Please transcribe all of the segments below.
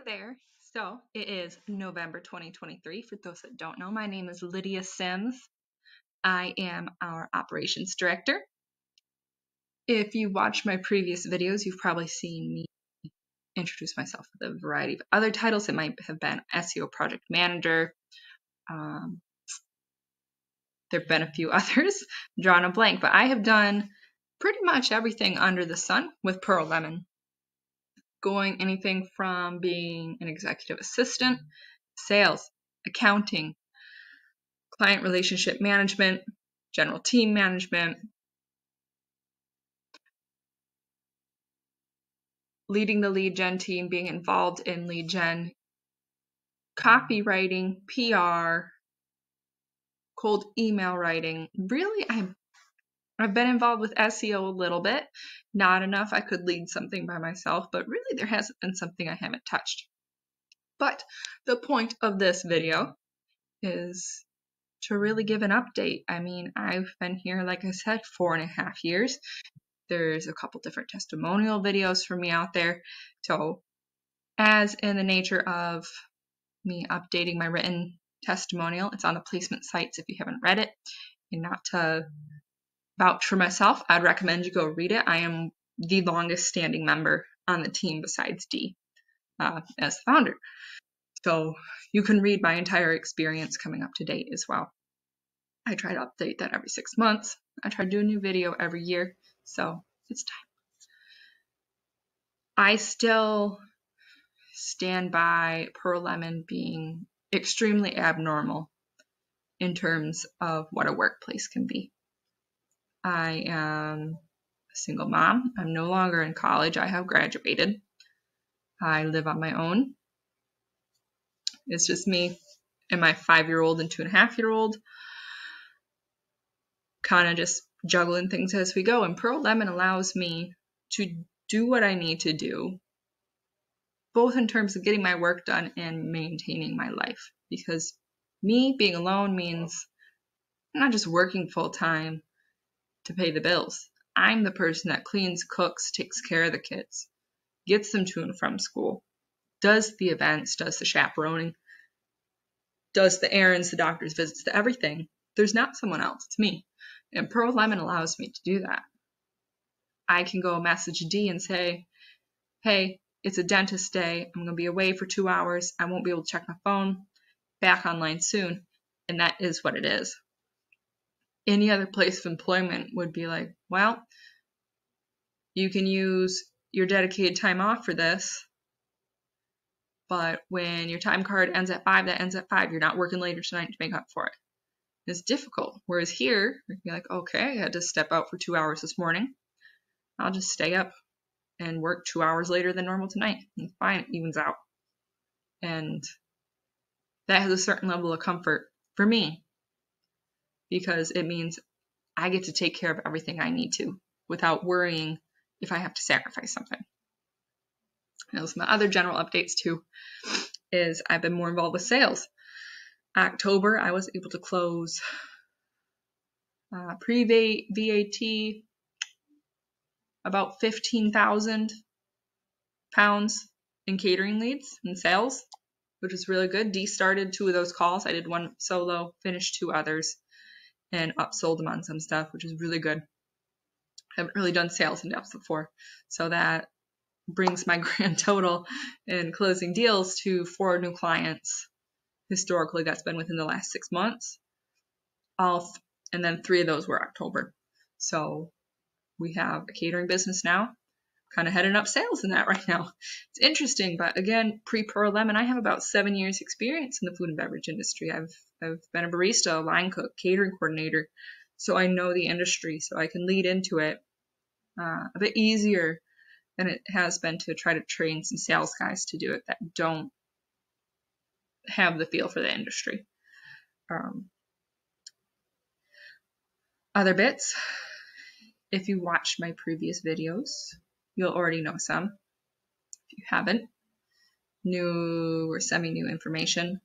there. So it is November 2023. For those that don't know, my name is Lydia Sims. I am our operations director. If you watched my previous videos, you've probably seen me introduce myself with a variety of other titles. It might have been SEO project manager. There have been a few others, drawn a blank, but I have done pretty much everything under the sun with Pearl Lemon. Going anything from being an executive assistant, sales, accounting, client relationship management, general team management, leading the lead gen team, being involved in lead gen, copywriting, PR, cold email writing. Really, I've been involved with SEO a little bit, not enough I could lead something by myself, but really there hasn't been something I haven't touched. But the point of this video is to really give an update. I mean, I've been here, like I said, 4.5 years. There's a couple different testimonial videos for me out there. So as in the nature of me updating my written testimonial, it's on the placement sites if you haven't read it. And not to vouch for myself, I'd recommend you go read it. I am the longest standing member on the team besides Dee as the founder. So you can read my entire experience coming up to date as well. I try to update that every 6 months. I try to do a new video every year. So it's time. I still stand by Pearl Lemon being extremely abnormal in terms of what a workplace can be. I am a single mom. I'm no longer in college. I have graduated. I live on my own. It's just me and my 5-year-old and 2.5-year-old. Kind of just juggling things as we go. And Pearl Lemon allows me to do what I need to do, both in terms of getting my work done and maintaining my life. Because me being alone means I'm not just working full time to pay the bills. I'm the person that cleans, cooks, takes care of the kids, gets them to and from school, does the events, does the chaperoning, does the errands, the doctor's visits, the everything. There's not someone else. It's me. And Pearl Lemon allows me to do that. I can go message Dee and say, hey, it's a dentist day. I'm going to be away for 2 hours. I won't be able to check my phone. Back online soon. And that is what it is. Any other place of employment would be like, well, you can use your dedicated time off for this. But when your time card ends at 5, that ends at 5. You're not working later tonight to make up for it. It's difficult. Whereas here, you'd be like, okay, I had to step out for 2 hours this morning. I'll just stay up and work 2 hours later than normal tonight. And fine, it evens out. And that has a certain level of comfort for me because it means I get to take care of everything I need to without worrying if I have to sacrifice something. And those are my other general updates too, is I've been more involved with sales. October, I was able to close pre-VAT about 15,000 pounds in catering leads and sales, which is really good. Dee started 2 of those calls. I did 1 solo, finished 2 others, and upsold them on some stuff, which is really good. I haven't really done sales in depth before, so that brings my grand total in closing deals to 4 new clients. Historically, that's been within the last 6 months. And then 3 of those were October. So we have a catering business now, kind of heading up sales in that right now. It's interesting, but again, pre-Pearl Lemon, I have about 7 years experience in the food and beverage industry. I've been a barista, a line cook, catering coordinator, so I know the industry, so I can lead into it a bit easier than it has been to try to train some sales guys to do it that don't have the feel for the industry. Other bits, if you watched my previous videos, you'll already know some. If you haven't, new or semi-new information.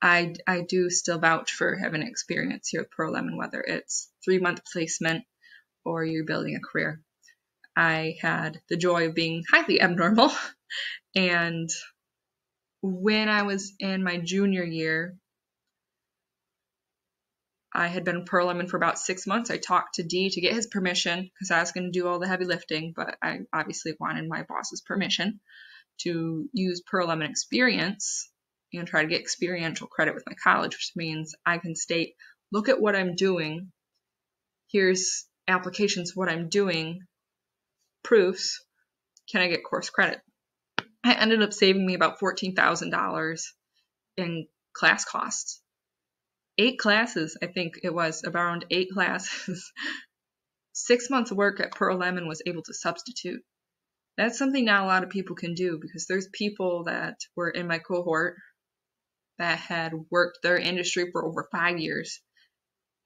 I do still vouch for having experience here with Pearl Lemon, whether it's 3-month placement or you're building a career. I had the joy of being highly abnormal And when I was in my junior year, I had been Pearl Lemon for about 6 months. I talked to D to get his permission because I was going to do all the heavy lifting, but I obviously wanted my boss's permission to use Pearl Lemon experience and try to get experiential credit with my college, which means I can state, look at what I'm doing. Here's applications, what I'm doing, proofs. Can I get course credit? I ended up saving me about $14,000 in class costs. 8 classes, I think it was, around 8 classes. 6 months of work at Pearl Lemon was able to substitute. That's something not a lot of people can do, because there's people that were in my cohort that had worked their industry for over 5 years.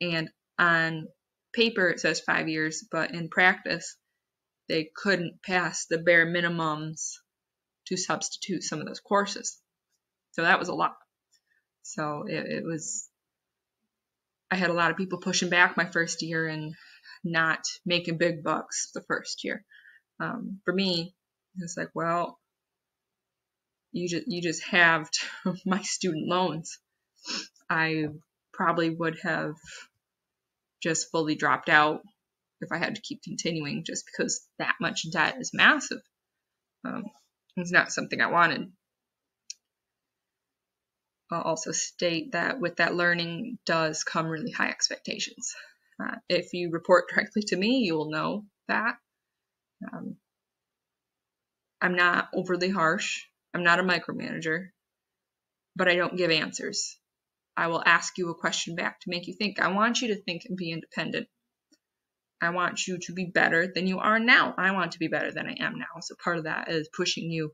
And on paper it says 5 years, but in practice they couldn't pass the bare minimums to substitute some of those courses. So that was a lot. So it was, I had a lot of people pushing back my first year and not making big bucks the first year. For me, it's like, well, you just halved my student loans. I probably would have just fully dropped out if I had to keep continuing, just because that much debt is massive. It's not something I wanted. I'll also state that with that learning does come really high expectations. If you report directly to me, you will know that. I'm not overly harsh. I'm not a micromanager, but I don't give answers. I will ask you a question back to make you think. I want you to think and be independent. I want you to be better than you are now. I want to be better than I am now. So part of that is pushing you.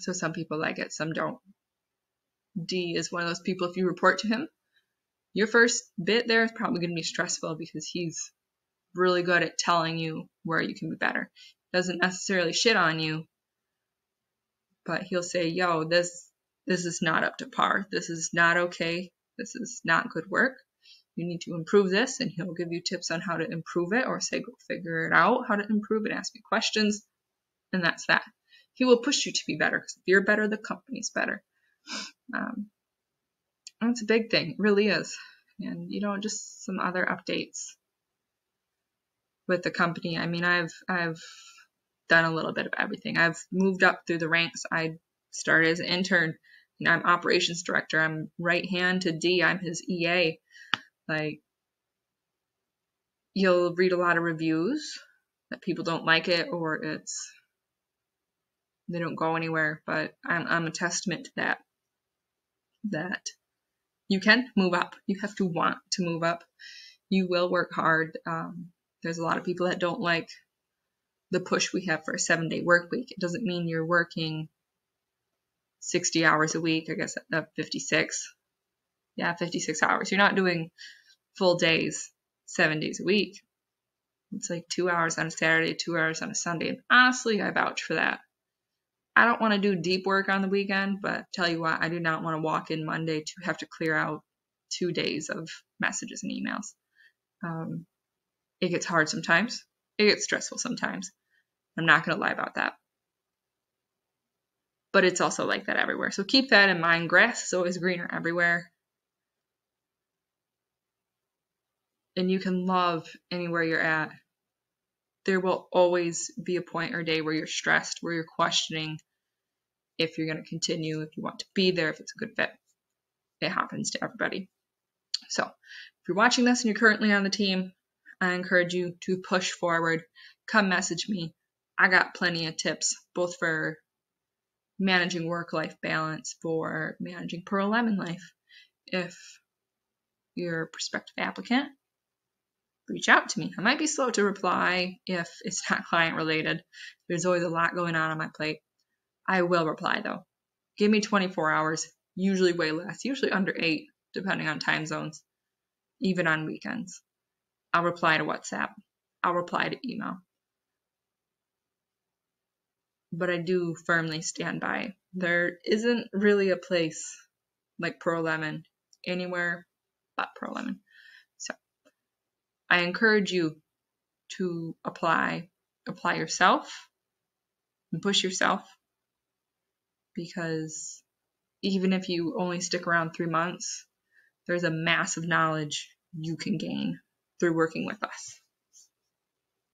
So some people like it, some don't. D is one of those people, if you report to him, your first bit there is probably going to be stressful because he's really good at telling you where you can be better. Doesn't necessarily shit on you, but he'll say, yo, this is not up to par. This is not okay. This is not good work. You need to improve this, and he'll give you tips on how to improve it, or say, go figure it out, how to improve it, ask me questions, and that's that. He will push you to be better, because if you're better, the company's better. That's a big thing. It really is. And, just some other updates with the company. I mean, I've done a little bit of everything. I've moved up through the ranks. I started as an intern, and I'm operations director. I'm right hand to D. I'm his EA. Like, you'll read a lot of reviews that people don't like it, or they don't go anywhere, but I'm a testament to that you can move up. You have to want to move up. You will work hard. There's a lot of people that don't like the push we have for a 7-day work week. It doesn't mean you're working 60 hours a week. I guess 56. Yeah, 56 hours. You're not doing full days, 7 days a week. It's like 2 hours on a Saturday, 2 hours on a Sunday. And honestly, I vouch for that. I don't want to do deep work on the weekend, but tell you what, I do not want to walk in Monday to have to clear out 2 days of messages and emails. It gets hard sometimes. It gets stressful sometimes. I'm not going to lie about that. But it's also like that everywhere. So keep that in mind. Grass is always greener everywhere. And you can love anywhere you're at. There will always be a point or day where you're stressed, where you're questioning if you're going to continue, if you want to be there, if it's a good fit. It happens to everybody. So if you're watching this and you're currently on the team, I encourage you to push forward. Come message me. I got plenty of tips, both for managing work-life balance, for managing Pearl Lemon life. If you're a prospective applicant, reach out to me. I might be slow to reply if it's not client related. There's always a lot going on my plate. I will reply though. Give me 24 hours, usually way less, usually under 8, depending on time zones, even on weekends. I'll reply to WhatsApp. I'll reply to email. But I do firmly stand by. There isn't really a place like Pearl Lemon anywhere but Pearl Lemon. So I encourage you to apply yourself, and push yourself, because even if you only stick around 3 months, there's a massive knowledge you can gain through working with us.